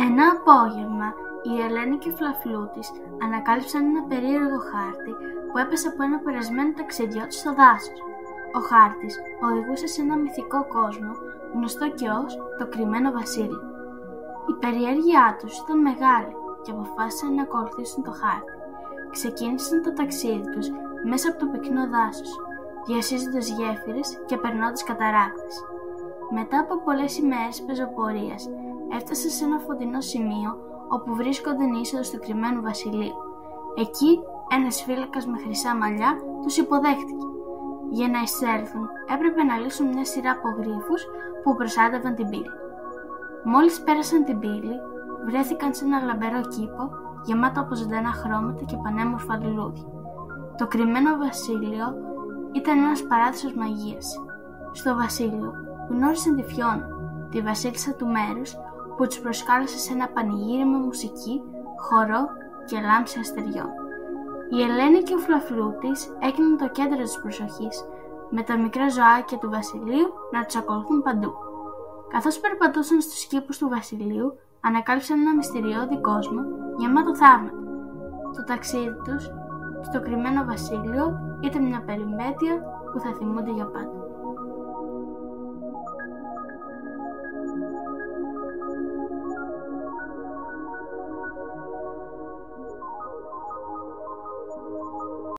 Ένα απόγευμα, η Ελένη και ο Φλαφλούτης ανακάλυψαν ένα περίεργο χάρτη που έπεσε από ένα περασμένο ταξιδιώτη στο δάσος. Ο χάρτης οδηγούσε σε ένα μυθικό κόσμο, γνωστό και ως το κρυμμένο βασίλειο. Η περιέργειά τους ήταν μεγάλη και αποφάσισαν να ακολουθήσουν το χάρτη. Ξεκίνησαν το ταξίδι τους μέσα από το πυκνό δάσος, διασχίζοντας γέφυρες και περνώντας καταρράκτες. Μετά από πολλές ημέρες πεζοπορίας, έφτασαν σε ένα φωτεινό σημείο όπου βρίσκονταν η είσοδος του κρυμμένου βασιλείου. Εκεί ένας φύλακας με χρυσά μαλλιά τους υποδέχτηκε. Για να εισέλθουν έπρεπε να λύσουν μια σειρά από γρίφους που προστάτευαν την πύλη. Μόλις πέρασαν την πύλη, βρέθηκαν σε ένα λαμπερό κήπο γεμάτο από ζωντανά χρώματα και πανέμορφα λουλούδια. Το κρυμμένο βασίλειο ήταν ένας παράδεισος μαγείας. Στο βασίλειο γνώρισαν τη Φιώνα, τη βασίλισσα του μέρους, που τους προσκάλεσε σε ένα πανηγύρι με μουσική, χορό και λάμψη αστεριών. Η Ελένη και ο Φλαφλούτης έγιναν το κέντρο της προσοχής, με τα μικρά ζωάκια του βασιλείου να τους ακολουθούν παντού. Καθώς περπατούσαν στους κήπους του βασιλείου, ανακάλυψαν ένα μυστηριώδη κόσμο γεμάτο θαύματα. Το ταξίδι τους στο κρυμμένο βασίλειο ήταν μια περιπέτεια που θα θυμούνται για πάντα.